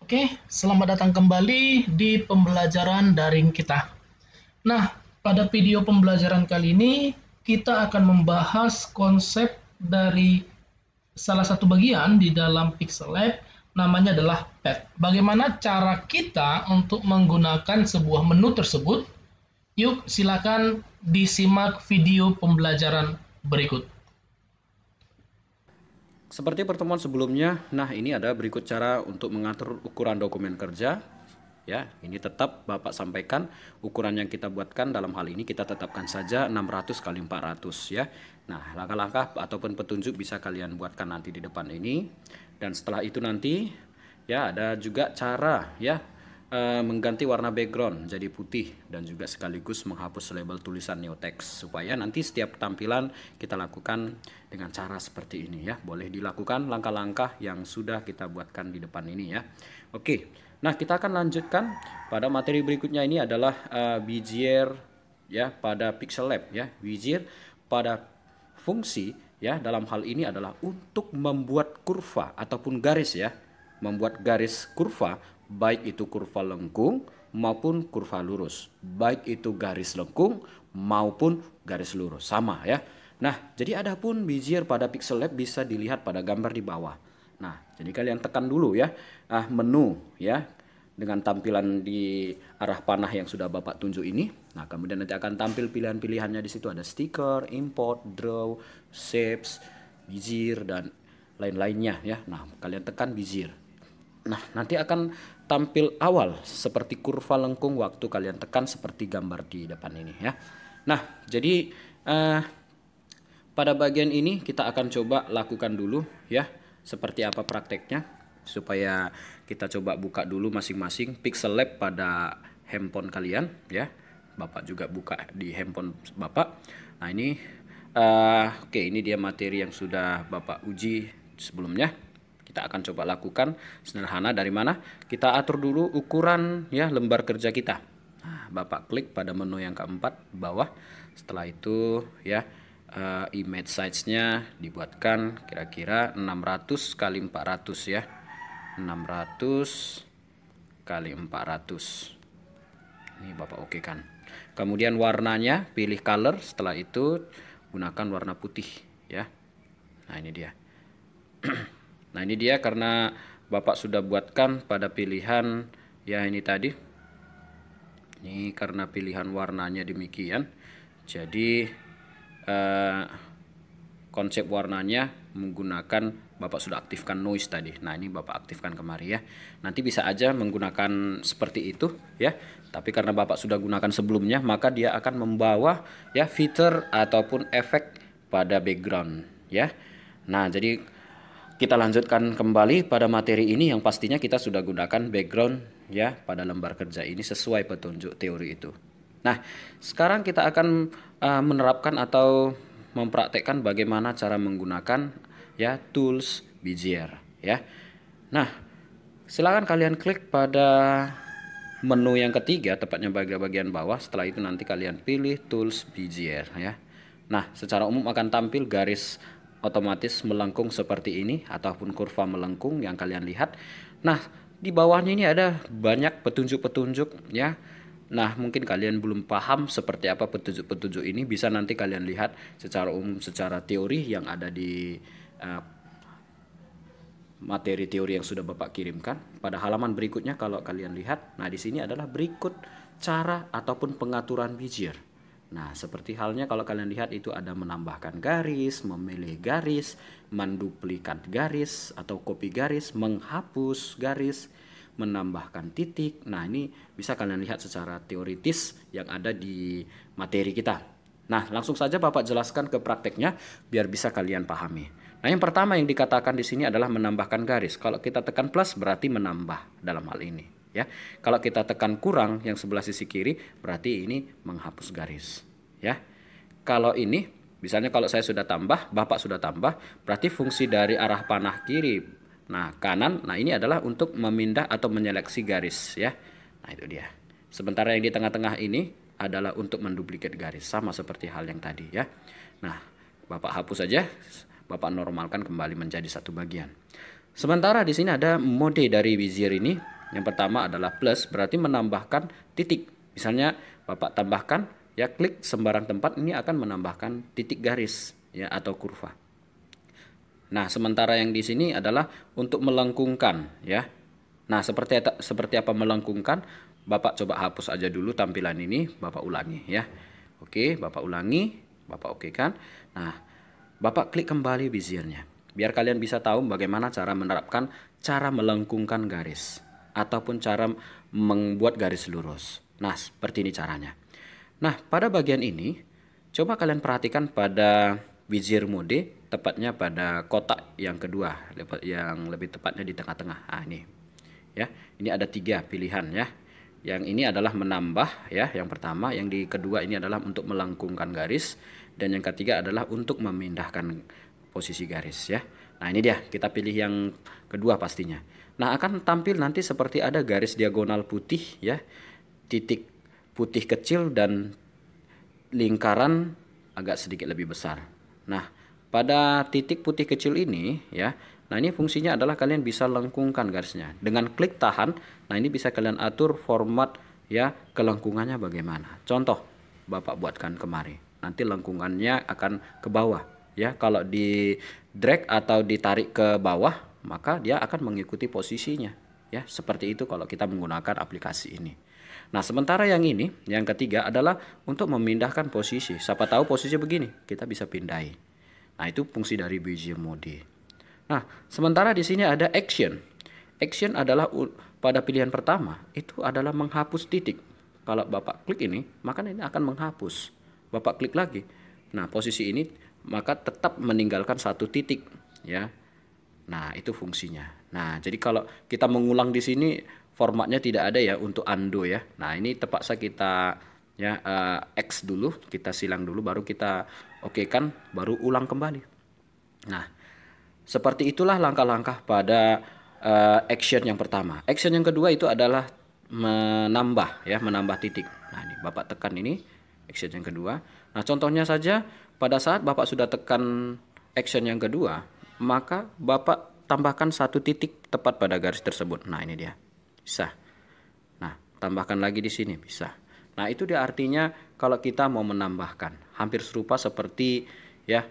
Oke, selamat datang kembali di pembelajaran daring kita. Nah, pada video pembelajaran kali ini kita akan membahas konsep dari salah satu bagian di dalam Pixel Lab, namanya adalah path. Bagaimana cara kita untuk menggunakan sebuah menu tersebut? Yuk, silakan disimak video pembelajaran berikut. Seperti pertemuan sebelumnya, nah ini ada berikut cara untuk mengatur ukuran dokumen kerja. Ya, ini tetap Bapak sampaikan ukuran yang kita buatkan dalam hal ini kita tetapkan saja 600 kali 400 ya. Nah, langkah-langkah ataupun petunjuk bisa kalian buatkan nanti di depan ini. Dan setelah itu nanti ya ada juga cara ya mengganti warna background jadi putih dan juga sekaligus menghapus label tulisan neotext supaya nanti setiap tampilan kita lakukan dengan cara seperti ini ya. Boleh dilakukan langkah-langkah yang sudah kita buatkan di depan ini ya. Oke. Nah, kita akan lanjutkan pada materi berikutnya. Ini adalah Bezier ya pada Pixel Lab ya. Bezier pada fungsi ya dalam hal ini adalah untuk membuat kurva ataupun garis ya. Membuat garis kurva baik itu kurva lengkung maupun kurva lurus. Baik itu garis lengkung maupun garis lurus sama ya. Nah, jadi adapun Bezier pada Pixel Lab bisa dilihat pada gambar di bawah. Nah, jadi kalian tekan dulu ya menu ya dengan tampilan di arah panah yang sudah Bapak tunjuk ini. Nah, kemudian nanti akan tampil pilihan-pilihannya di situ ada stiker, import, draw, shapes, Bezier dan lain-lainnya ya. Nah, kalian tekan Bezier. Nah, nanti akan tampil awal seperti kurva lengkung waktu kalian tekan seperti gambar di depan ini ya. Nah, jadi pada bagian ini kita akan coba lakukan dulu ya seperti apa prakteknya supaya kita coba buka dulu masing-masing Pixel Lab pada handphone kalian ya. Bapak juga buka di handphone Bapak. Nah, ini oke, ini dia materi yang sudah Bapak uji sebelumnya. Kita akan coba lakukan sederhana dari mana? Kita atur dulu ukuran ya lembar kerja kita. Nah, Bapak klik pada menu yang keempat bawah. Setelah itu ya image size-nya dibuatkan kira-kira 600 kali 400 ya. 600 kali 400. Ini Bapak oke kan. Kemudian warnanya pilih color, setelah itu gunakan warna putih ya. Nah, ini dia. Nah, ini dia karena Bapak sudah buatkan pada pilihan ya ini tadi. Ini karena pilihan warnanya demikian. Jadi konsep warnanya menggunakan Bapak sudah aktifkan noise tadi. Nah, ini Bapak aktifkan kemari ya. Nanti bisa aja menggunakan seperti itu ya. Tapi karena Bapak sudah gunakan sebelumnya, maka dia akan membawa ya fitur ataupun efek pada background ya. Nah, jadi kita lanjutkan kembali pada materi ini yang pastinya kita sudah gunakan background ya pada lembar kerja ini sesuai petunjuk teori itu. Nah, sekarang kita akan menerapkan atau mempraktekkan bagaimana cara menggunakan ya tools Bezier ya. Nah, silakan kalian klik pada menu yang ketiga tepatnya bagian bawah. Setelah itu nanti kalian pilih tools Bezier ya. Nah, secara umum akan tampil garis otomatis melengkung seperti ini ataupun kurva melengkung yang kalian lihat. Nah, di bawahnya ini ada banyak petunjuk-petunjuk ya. Nah, mungkin kalian belum paham seperti apa petunjuk-petunjuk ini, bisa nanti kalian lihat secara umum secara teori yang ada di materi teori yang sudah Bapak kirimkan. Pada halaman berikutnya kalau kalian lihat, nah di sini adalah berikut cara ataupun pengaturan Bezier. Nah, seperti halnya kalau kalian lihat itu ada menambahkan garis, memilih garis, menduplikat garis atau copy garis, menghapus garis, menambahkan titik. Nah, ini bisa kalian lihat secara teoritis yang ada di materi kita. Nah, langsung saja Bapak jelaskan ke prakteknya biar bisa kalian pahami. Nah, yang pertama yang dikatakan di sini adalah menambahkan garis. Kalau kita tekan plus berarti menambah dalam hal ini. Ya, kalau kita tekan kurang yang sebelah sisi kiri berarti ini menghapus garis. Ya, kalau ini misalnya kalau saya sudah tambah, Bapak sudah tambah, berarti fungsi dari arah panah kiri, nah kanan, nah ini adalah untuk memindah atau menyeleksi garis ya. Nah, itu dia. Sementara yang di tengah-tengah ini adalah untuk menduplikat garis, sama seperti hal yang tadi ya. Nah, Bapak hapus saja, Bapak normalkan kembali menjadi satu bagian. Sementara di sini ada mode dari Bezier ini Yang pertama adalah plus, berarti menambahkan titik. Misalnya Bapak tambahkan, ya klik sembarang tempat, ini akan menambahkan titik garis ya atau kurva. Nah, sementara yang di sini adalah untuk melengkungkan ya. Nah, seperti apa melengkungkan? Bapak coba hapus aja dulu tampilan ini, Bapak ulangi ya. Oke, Bapak ulangi, Bapak oke kan? Nah, Bapak klik kembali bizirnya. Biar kalian bisa tahu bagaimana cara menerapkan cara melengkungkan garis ataupun cara membuat garis lurus. Nah, seperti ini caranya. Nah, pada bagian ini coba kalian perhatikan pada Bezier mode, tepatnya pada kotak yang kedua, yang lebih tepatnya di tengah-tengah. Nah, ini ya, ini ada 3 pilihan ya. Yang ini adalah menambah ya, yang pertama. Yang di kedua ini adalah untuk melengkungkan garis, dan yang ketiga adalah untuk memindahkan posisi garis ya. Nah, ini dia, kita pilih yang kedua pastinya. Nah, akan tampil nanti seperti ada garis diagonal putih ya, titik putih kecil dan lingkaran agak sedikit lebih besar. Nah, pada titik putih kecil ini ya, nah ini fungsinya adalah kalian bisa lengkungkan garisnya. Dengan klik tahan, nah ini bisa kalian atur format ya, kelengkungannya bagaimana. Contoh, Bapak buatkan kemari. Nanti lengkungannya akan ke bawah ya. Kalau di drag atau ditarik ke bawah, maka dia akan mengikuti posisinya ya. Seperti itu kalau kita menggunakan aplikasi ini. Nah, sementara yang ini, yang ketiga adalah untuk memindahkan posisi. Siapa tahu posisi begini, kita bisa pindahi. Nah, itu fungsi dari Bezier mode. Nah, sementara di sini ada action. Action adalah pada pilihan pertama, itu adalah menghapus titik. Kalau Bapak klik ini, maka ini akan menghapus. Bapak klik lagi. Nah, posisi ini maka tetap meninggalkan satu titik, ya. Nah, itu fungsinya. Nah, jadi kalau kita mengulang di sini formatnya tidak ada ya untuk undo ya. Nah, ini terpaksa kita ya X dulu, kita silang dulu, baru kita oke kan, baru ulang kembali. Nah, seperti itulah langkah-langkah pada action yang pertama. Action yang kedua itu adalah menambah ya, menambah titik. Nah, ini Bapak tekan ini action yang kedua. Nah, contohnya saja pada saat Bapak sudah tekan action yang kedua, maka Bapak tambahkan satu titik tepat pada garis tersebut. Nah, ini dia. Bisa. Nah, tambahkan lagi di sini bisa. Nah, itu dia artinya kalau kita mau menambahkan, hampir serupa seperti ya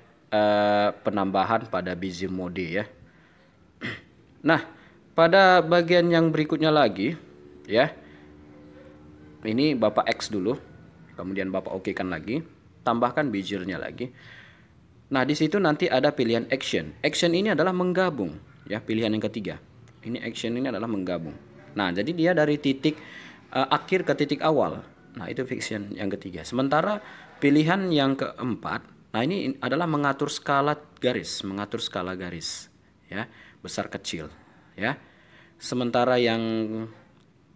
penambahan pada Bezier mode ya. Nah, pada bagian yang berikutnya lagi ya. Ini Bapak X dulu, kemudian Bapak oke kan lagi, tambahkan Beziernya lagi. Nah, di situ nanti ada pilihan action. Action ini adalah menggabung ya, pilihan yang ketiga. Ini action ini adalah menggabung. Nah, jadi dia dari titik akhir ke titik awal. Nah, itu fiction yang ketiga. Sementara pilihan yang keempat, nah ini adalah mengatur skala garis, ya, besar kecil, ya. Sementara yang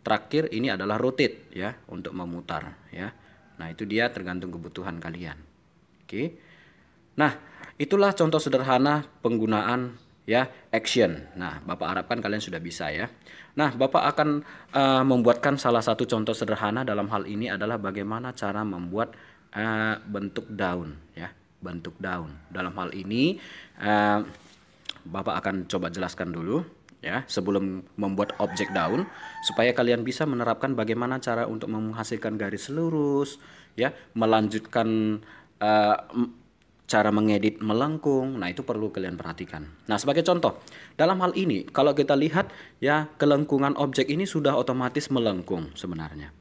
terakhir ini adalah rotate ya, untuk memutar ya. Nah, itu dia tergantung kebutuhan kalian. Oke. Nah, itulah contoh sederhana penggunaan ya action. Nah, Bapak harapkan kalian sudah bisa ya. Nah, Bapak akan membuatkan salah satu contoh sederhana dalam hal ini adalah bagaimana cara membuat bentuk daun ya, bentuk daun. Dalam hal ini Bapak akan coba jelaskan dulu ya, sebelum membuat objek daun, supaya kalian bisa menerapkan bagaimana cara untuk menghasilkan garis lurus ya, melanjutkan cara mengedit melengkung. Nah, itu perlu kalian perhatikan. Nah, sebagai contoh, dalam hal ini kalau kita lihat ya, kelengkungan objek ini sudah otomatis melengkung sebenarnya.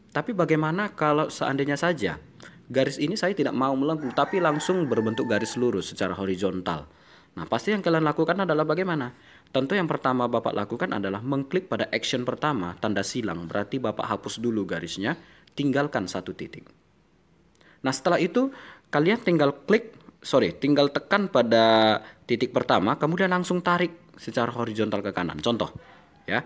Tapi bagaimana kalau seandainya saja garis ini saya tidak mau melengkung, tapi langsung berbentuk garis lurus secara horizontal. Nah, pasti yang kalian lakukan adalah bagaimana? Tentu yang pertama Bapak lakukan adalah mengklik pada action pertama, tanda silang. Berarti Bapak hapus dulu garisnya, tinggalkan satu titik. Nah, setelah itu kalian tinggal tekan pada titik pertama, kemudian langsung tarik secara horizontal ke kanan. Contoh ya,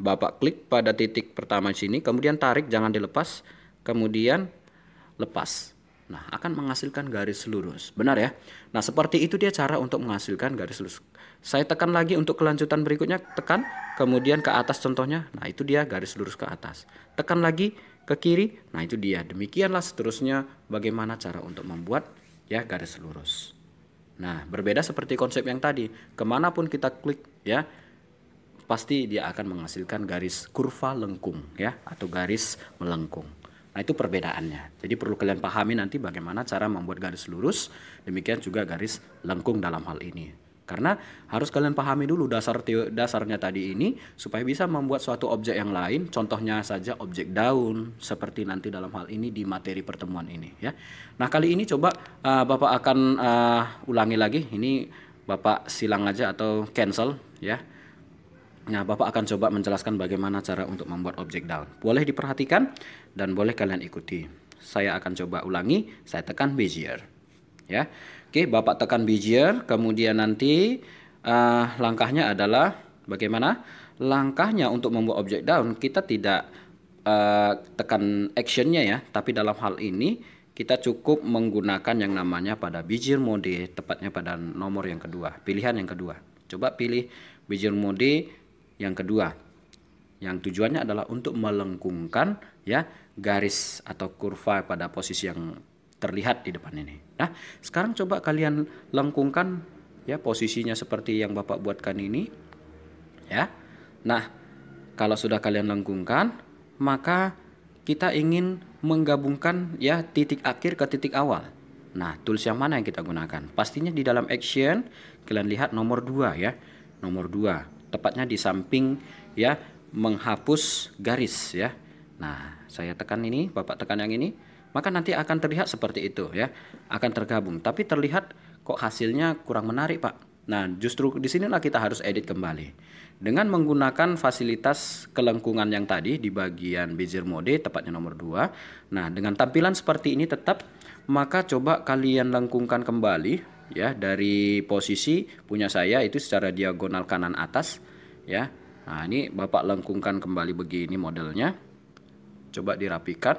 Bapak klik pada titik pertama sini, kemudian tarik, jangan dilepas, kemudian lepas. Nah, akan menghasilkan garis lurus. Benar ya? Nah, seperti itu dia cara untuk menghasilkan garis lurus. Saya tekan lagi untuk kelanjutan berikutnya, tekan, kemudian ke atas contohnya. Nah, itu dia garis lurus ke atas. Tekan lagi ke kiri. Nah, itu dia. Demikianlah seterusnya bagaimana cara untuk membuat ya garis lurus. Nah, berbeda seperti konsep yang tadi. Kemanapun kita klik ya, pasti dia akan menghasilkan garis kurva lengkung ya, atau garis melengkung. Nah, itu perbedaannya. Jadi perlu kalian pahami nanti bagaimana cara membuat garis lurus, demikian juga garis lengkung dalam hal ini. Karena harus kalian pahami dulu dasarnya tadi ini supaya bisa membuat suatu objek yang lain, contohnya saja objek daun seperti nanti dalam hal ini di materi pertemuan ini ya. Nah, kali ini coba Bapak akan ulangi lagi. Ini Bapak silang aja atau cancel ya. Nah, Bapak akan coba menjelaskan bagaimana cara untuk membuat objek daun. Boleh diperhatikan dan boleh kalian ikuti. Saya akan coba ulangi, saya tekan Bezier. Ya. Oke, Bapak tekan Bezier, kemudian nanti langkahnya adalah bagaimana? Langkahnya untuk membuat objek daun, kita tidak tekan actionnya ya, tapi dalam hal ini kita cukup menggunakan yang namanya pada Bezier mode, tepatnya pada nomor yang kedua, pilihan yang kedua. Coba pilih Bezier mode yang kedua, yang tujuannya adalah untuk melengkungkan ya garis atau kurva pada posisi yang terlihat di depan ini. Nah, sekarang coba kalian lengkungkan ya posisinya seperti yang Bapak buatkan ini ya. Nah, kalau sudah kalian lengkungkan, maka kita ingin menggabungkan ya titik akhir ke titik awal. Nah, tools yang mana yang kita gunakan? Pastinya di dalam action kalian lihat nomor 2 ya. Nomor 2 tepatnya di samping ya menghapus garis ya. Nah, saya tekan ini, Bapak tekan yang ini, maka nanti akan terlihat seperti itu ya, akan tergabung. Tapi terlihat kok hasilnya kurang menarik, Pak. Nah, justru di sinilah kita harus edit kembali dengan menggunakan fasilitas kelengkungan yang tadi di bagian Bezier mode, tepatnya nomor 2. Nah, dengan tampilan seperti ini tetap, maka coba kalian lengkungkan kembali ya dari posisi punya saya itu secara diagonal kanan atas ya. Nah, ini Bapak lengkungkan kembali begini modelnya. Coba dirapikan.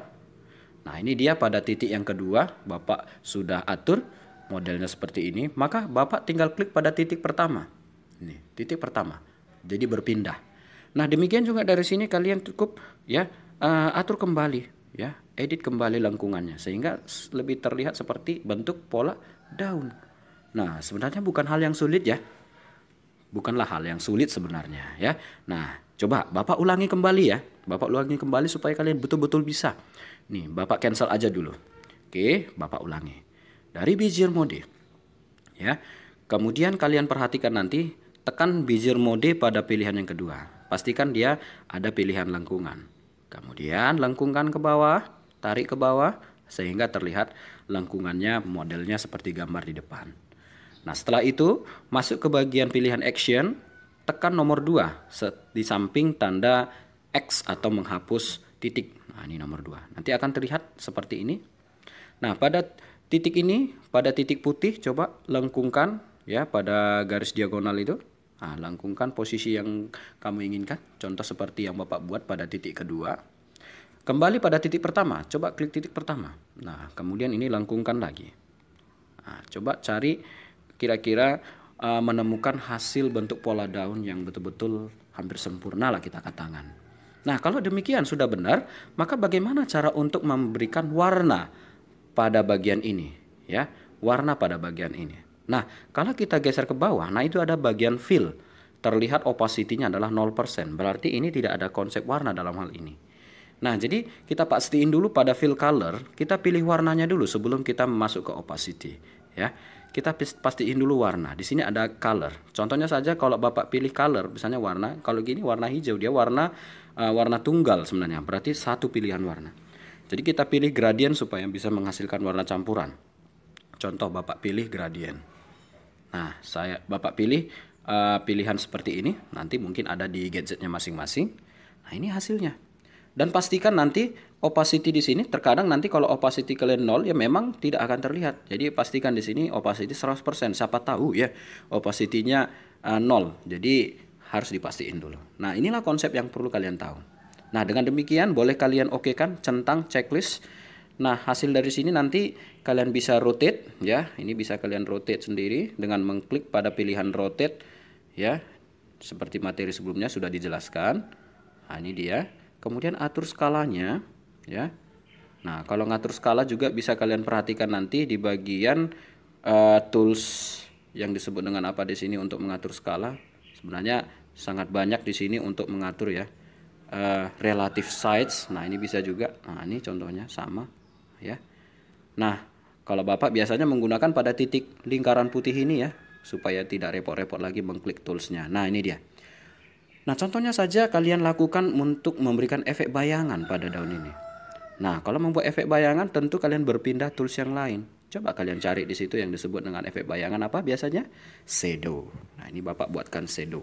Nah, ini dia pada titik yang kedua, Bapak sudah atur modelnya seperti ini, maka Bapak tinggal klik pada titik pertama. Ini, titik pertama. Jadi berpindah. Nah, demikian juga dari sini kalian cukup ya atur kembali ya, edit kembali lengkungannya sehingga lebih terlihat seperti bentuk pola daun. Nah, sebenarnya bukan hal yang sulit ya. Bukanlah hal yang sulit sebenarnya ya. Nah, coba Bapak ulangi kembali ya. Bapak ulangi kembali supaya kalian betul-betul bisa. Nih, Bapak cancel aja dulu. Oke, Bapak ulangi. Dari Bezier mode. Ya. Kemudian kalian perhatikan nanti tekan Bezier mode pada pilihan yang kedua. Pastikan dia ada pilihan lengkungan. Kemudian lengkungkan ke bawah, tarik ke bawah sehingga terlihat lengkungannya modelnya seperti gambar di depan. Nah, setelah itu masuk ke bagian pilihan action, tekan nomor 2 di samping tanda X atau menghapus titik. Nah, ini nomor 2. Nanti akan terlihat seperti ini. Nah, pada titik ini, pada titik putih coba lengkungkan ya pada garis diagonal itu. Nah, lengkungkan posisi yang kamu inginkan. Contoh seperti yang Bapak buat pada titik kedua. Kembali pada titik pertama, coba klik titik pertama. Nah, kemudian ini lengkungkan lagi. Nah, coba cari kira-kira menemukan hasil bentuk pola daun yang betul-betul hampir sempurna lah kita katakan. Nah, kalau demikian sudah benar, maka bagaimana cara untuk memberikan warna pada bagian ini ya, warna pada bagian ini. Nah, kalau kita geser ke bawah, nah itu ada bagian fill. Terlihat opacity-nya adalah 0%, berarti ini tidak ada konsep warna dalam hal ini. Nah, jadi kita pastiin dulu pada fill color, kita pilih warnanya dulu sebelum kita masuk ke opacity ya. Kita pastiin dulu warna. Di sini ada color. Contohnya saja kalau Bapak pilih color, misalnya warna, kalau gini warna hijau, dia warna tunggal sebenarnya. Berarti satu pilihan warna. Jadi kita pilih gradient supaya bisa menghasilkan warna campuran. Contoh Bapak pilih gradient. Nah, Bapak pilih pilihan seperti ini. Nanti mungkin ada di gadgetnya masing-masing. Nah, ini hasilnya. Dan pastikan nanti opacity di sini, terkadang nanti kalau opacity kalian 0 ya memang tidak akan terlihat. Jadi pastikan di sini opacity 100%. Siapa tahu ya opacity-nya 0. Jadi harus dipastiin dulu. Nah, inilah konsep yang perlu kalian tahu. Nah, dengan demikian boleh kalian okekan centang checklist. Nah, hasil dari sini nanti kalian bisa rotate ya. Ini bisa kalian rotate sendiri dengan mengklik pada pilihan rotate ya. Seperti materi sebelumnya sudah dijelaskan. Nah, ini dia. Kemudian atur skalanya ya. Nah, kalau ngatur skala juga bisa kalian perhatikan nanti di bagian tools yang disebut dengan apa di sini untuk mengatur skala. Sebenarnya sangat banyak di sini untuk mengatur ya. Relative size. Nah, ini bisa juga. Nah, ini contohnya sama ya. Nah, kalau Bapak biasanya menggunakan pada titik lingkaran putih ini ya, supaya tidak repot-repot lagi mengklik toolsnya. Nah, ini dia. Nah, contohnya saja kalian lakukan untuk memberikan efek bayangan pada daun ini. Nah, kalau membuat efek bayangan tentu kalian berpindah tools yang lain. Coba kalian cari di situ yang disebut dengan efek bayangan apa biasanya? Shadow. Nah, ini Bapak buatkan shadow.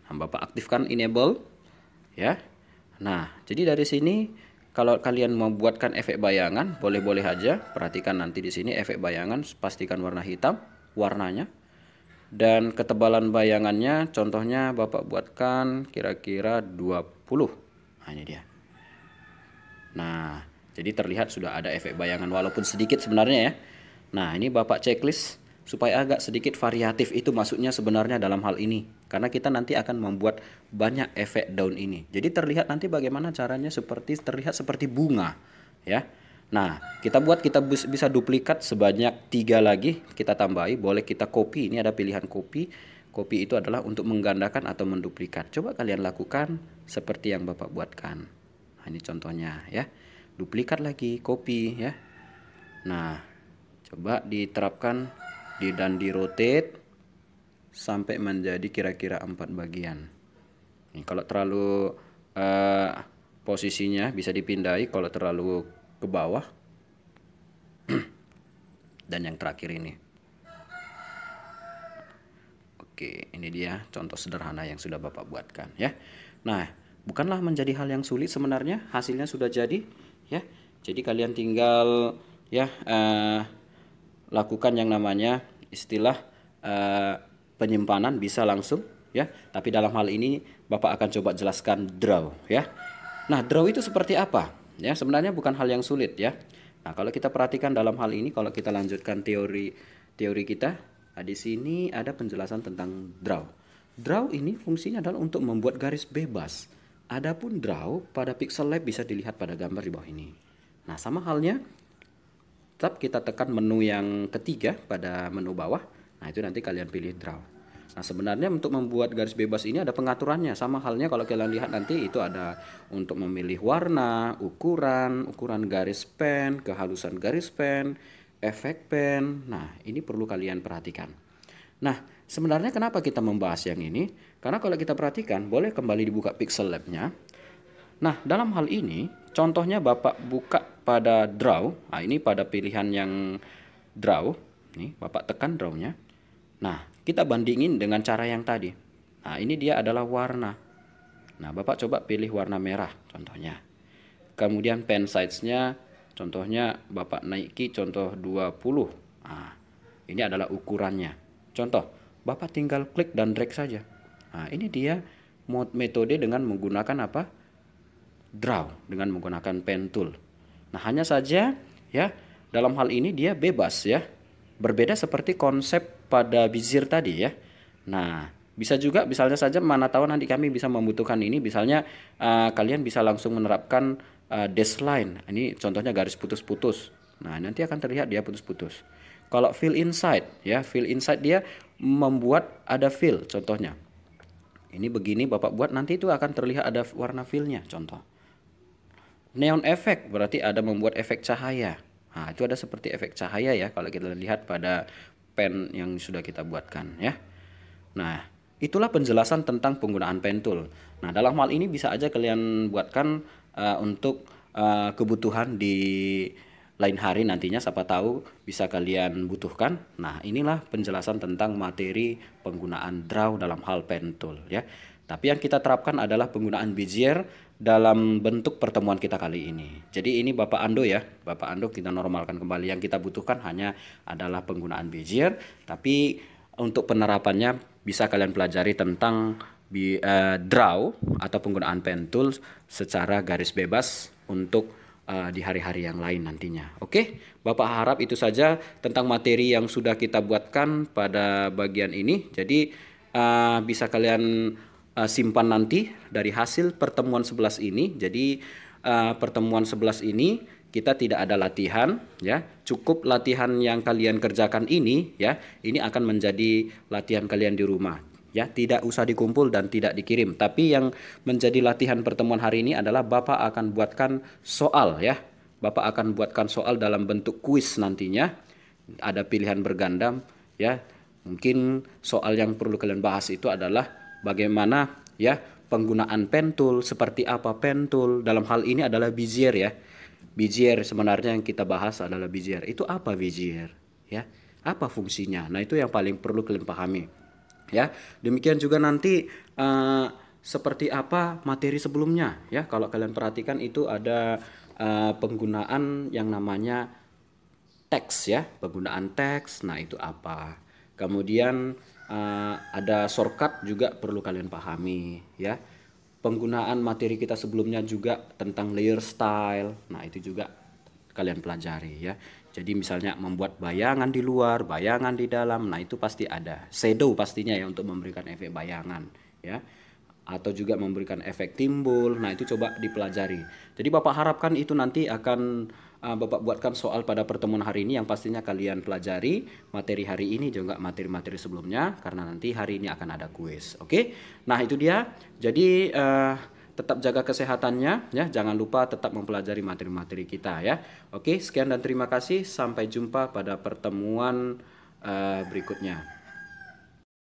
Nah, Bapak aktifkan enable ya. Nah, jadi dari sini kalau kalian membuatkan efek bayangan, boleh-boleh aja. Perhatikan nanti di sini efek bayangan, pastikan warna hitam warnanya. Dan ketebalan bayangannya contohnya Bapak buatkan kira-kira 20. Nah, ini dia. Nah, jadi terlihat sudah ada efek bayangan walaupun sedikit sebenarnya ya. Nah, ini Bapak checklist supaya agak sedikit variatif itu maksudnya sebenarnya dalam hal ini. Karena kita nanti akan membuat banyak efek daun ini. Jadi terlihat nanti bagaimana caranya terlihat seperti bunga ya. Nah, kita bisa duplikat sebanyak 3 lagi, kita tambahi, boleh kita copy. Ini ada pilihan copy. Copy itu adalah untuk menggandakan atau menduplikat. Coba kalian lakukan seperti yang Bapak buatkan. Nah, ini contohnya ya. Duplikat lagi, copy ya. Nah, coba diterapkan dan di rotate sampai menjadi kira-kira 4 bagian. Nih, kalau terlalu posisinya bisa dipindahi kalau terlalu ke bawah. Dan yang terakhir ini. Oke, ini dia contoh sederhana yang sudah Bapak buatkan ya. Nah, bukanlah menjadi hal yang sulit sebenarnya, hasilnya sudah jadi ya. Jadi kalian tinggal ya lakukan yang namanya istilah penyimpanan bisa langsung ya. Tapi dalam hal ini Bapak akan coba jelaskan draw ya. Nah, draw itu seperti apa? Ya, sebenarnya bukan hal yang sulit ya. Nah, kalau kita perhatikan dalam hal ini, kalau kita lanjutkan teori kita, nah, di sini ada penjelasan tentang draw. Draw ini fungsinya adalah untuk membuat garis bebas. Adapun draw pada Pixel Lab bisa dilihat pada gambar di bawah ini. Nah, sama halnya, tetap kita tekan menu yang ketiga pada menu bawah. Nah, itu nanti kalian pilih draw. Nah, sebenarnya untuk membuat garis bebas ini ada pengaturannya. Sama halnya kalau kalian lihat nanti itu ada untuk memilih warna, ukuran garis pen, kehalusan garis pen, efek pen. Nah, ini perlu kalian perhatikan. Nah, sebenarnya kenapa kita membahas yang ini? Karena kalau kita perhatikan, boleh kembali dibuka Pixel Lab-nya. Nah, dalam hal ini, contohnya Bapak buka pada draw. Nah, ini pada pilihan yang draw. Nih, Bapak tekan draw-nya. Nah, kita bandingin dengan cara yang tadi. Nah, ini dia adalah warna. Nah, Bapak coba pilih warna merah contohnya. Kemudian pen size-nya contohnya Bapak naiki contoh 20. Nah, ini adalah ukurannya. Contoh, Bapak tinggal klik dan drag saja. Nah, ini dia metode dengan menggunakan apa? Draw, dengan menggunakan pen tool. Nah, hanya saja ya, dalam hal ini dia bebas ya. Berbeda seperti konsep pada Bezier tadi ya. Nah, bisa juga misalnya saja mana tahu nanti kami bisa membutuhkan ini. Misalnya kalian bisa langsung menerapkan dash line. Ini contohnya garis putus-putus. Nah, nanti akan terlihat dia putus-putus. Kalau fill inside ya, fill inside dia membuat ada fill contohnya. Ini begini Bapak buat nanti itu akan terlihat ada warna fillnya contoh. Neon effect berarti ada membuat efek cahaya. Nah, itu ada seperti efek cahaya ya kalau kita lihat pada pen yang sudah kita buatkan ya. Nah, itulah penjelasan tentang penggunaan pen tool. Nah, dalam hal ini bisa aja kalian buatkan untuk kebutuhan di lain hari nantinya, siapa tahu bisa kalian butuhkan. Nah, inilah penjelasan tentang materi penggunaan draw dalam hal pen tool ya. Tapi yang kita terapkan adalah penggunaan Bezier dalam bentuk pertemuan kita kali ini. Jadi ini Bapak Ando ya, Bapak Ando kita normalkan kembali. Yang kita butuhkan hanya adalah penggunaan Bezier, tapi untuk penerapannya bisa kalian pelajari tentang draw atau penggunaan pen tool secara garis bebas untuk di hari-hari yang lain nantinya. Oke, Bapak harap itu saja tentang materi yang sudah kita buatkan pada bagian ini. Jadi bisa kalian simpan nanti dari hasil pertemuan 11 ini. Jadi pertemuan 11 ini kita tidak ada latihan ya. Cukup latihan yang kalian kerjakan ini ya. Ini akan menjadi latihan kalian di rumah. ya, tidak usah dikumpul dan tidak dikirim. Tapi yang menjadi latihan pertemuan hari ini adalah Bapak akan buatkan soal, ya. Bapak akan buatkan soal dalam bentuk kuis nantinya. Ada pilihan berganda, ya. Mungkin soal yang perlu kalian bahas itu adalah bagaimana, ya, penggunaan pen tool, seperti apa pen tool. Dalam hal ini adalah Bezier, ya. Bezier sebenarnya yang kita bahas adalah Bezier. Itu apa Bezier, ya? Apa fungsinya? Nah, itu yang paling perlu kalian pahami. Ya, demikian juga nanti seperti apa materi sebelumnya, ya. Kalau kalian perhatikan itu ada penggunaan yang namanya teks, ya, penggunaan teks. Nah, itu apa? Kemudian ada shortcut juga perlu kalian pahami, ya. Penggunaan materi kita sebelumnya juga tentang layer style. Nah, itu juga kalian pelajari, ya. Jadi misalnya membuat bayangan di luar, bayangan di dalam, nah itu pasti ada. Shadow pastinya, ya, untuk memberikan efek bayangan, ya. Atau juga memberikan efek timbul. Nah, itu coba dipelajari. Jadi Bapak harapkan itu nanti akan Bapak buatkan soal pada pertemuan hari ini yang pastinya kalian pelajari materi hari ini juga materi-materi sebelumnya, karena nanti hari ini akan ada kuis. Oke. Nah, itu dia. Jadi tetap jaga kesehatannya, ya. Jangan lupa tetap mempelajari materi-materi kita, ya. Oke, sekian dan terima kasih. Sampai jumpa pada pertemuan berikutnya.